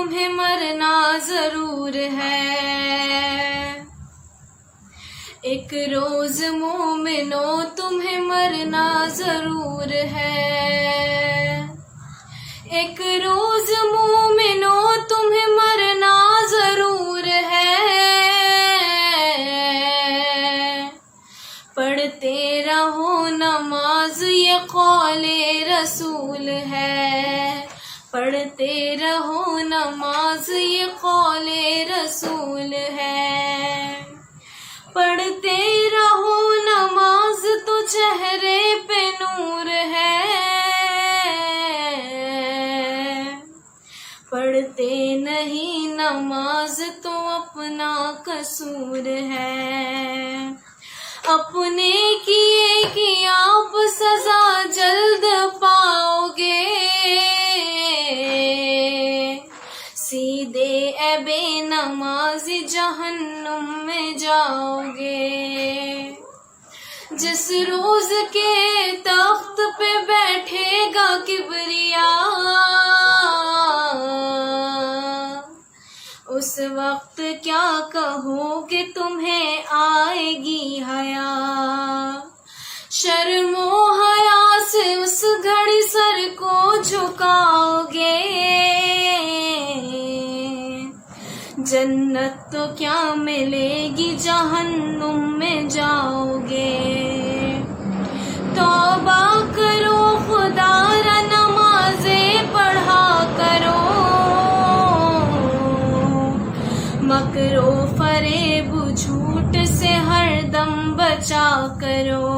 تمہیں مرنا ضرور ہے، ایک روز مومنو تمہیں مرنا ضرور ہے، ایک روز مومنو تمہیں مرنا ضرور ہے، پڑھتے رہو نماز یہ قول رسول ہے، پڑھتے رہو نماز یہ قول رسول ہے، پڑھتے رہو نماز تو چہرے پہ نور ہے، پڑھتے نہیں نماز تو اپنا قصور ہے، اپنے کیے کی آپ سزا جلد پاؤ گے، سیدھے اے بے نمازی جہنم میں جاؤ گے، جس روز کے تخت پہ بیٹھے گا کبریا، اس وقت کیا کہو کہ تمہیں آئے گی حیا، شرم و حیا سے اس گھڑی سر کو جھکاؤ گے، جنت تو کیا ملے گی جہنم میں جاؤ گے، توبہ کرو خدا را نمازیں پڑھا کرو، مکر و فریب جھوٹ سے ہر دم بچا کرو،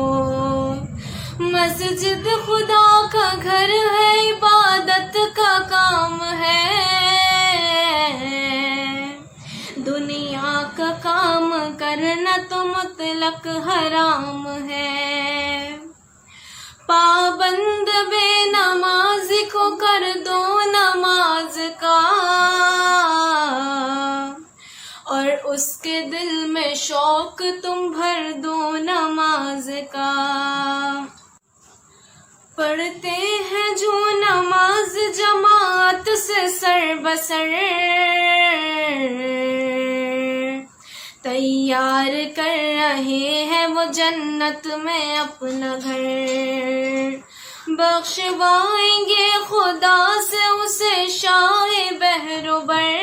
مسجد خدا کا گھر ہے، عبادت کا کام ہے، دنیا کا کام کرنا تو مطلق حرام ہے، پابند بے نماز کو کر دو نماز کا، اور اس کے دل میں شوق تم بھر دو نماز کا، پڑھتے ہیں جو نماز جماعت سے سر بسر، تیار کر رہے ہیں وہ جنت میں اپنا گھر، بخشوائیں گے خدا سے اسے شاہ بحر و بر،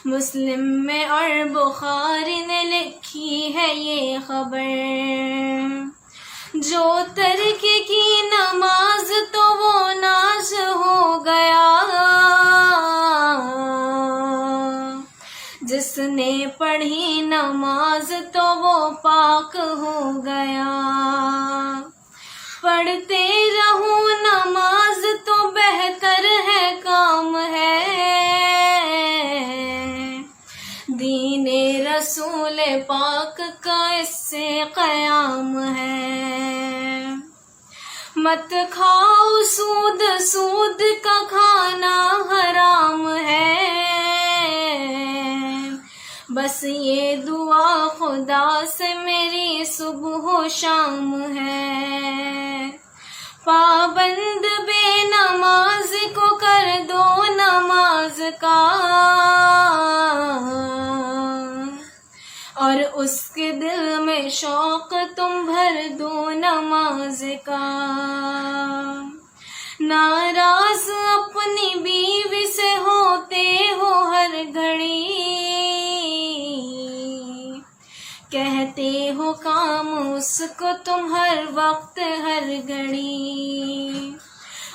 مسلم میں اور بخاری نے لکھی ہے یہ خبر، جو ترک کی نماز تو وہ ناش ہو گیا، جس نے پڑھی نماز تو وہ پاک ہو گیا، پڑھتے رہو نماز تو بہتر ہے کام ہے، دین رسول پاک کا اس سے قیام ہے، مت کھاؤ سود، سود کا کھانا حرام ہے، بس یہ دعا خدا سے میری صبح و شام ہے، پابند بے نماز کو کر دو نماز کا، اور اس کے دل میں شوق تم بھر دو نماز کا، ناراض اپنی بیوی سے ہوتے ہو ہر گھڑی، کہتے ہو کام اس کو تم ہر وقت ہر گھڑی،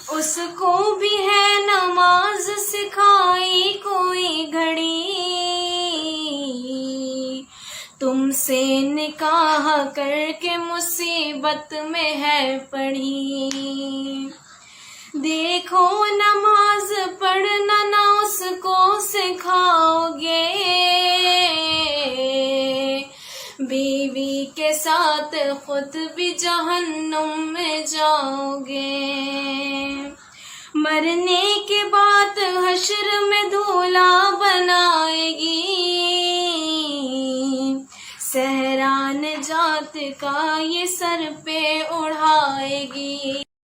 اس کو بھی ہے نماز سکھائی کوئی گھڑی، تم سے نکاح کر کے مصیبت میں ہے پڑھی، دیکھو نماز پڑھنا نہ اس کو سکھاؤ گے، بیوی کے ساتھ خود بھی جہنم میں جاؤ گے، مرنے کے بعد حشر میں دھولا بنائے گی، صحرا نجات کا یہ سر پہ اڑھائے گی۔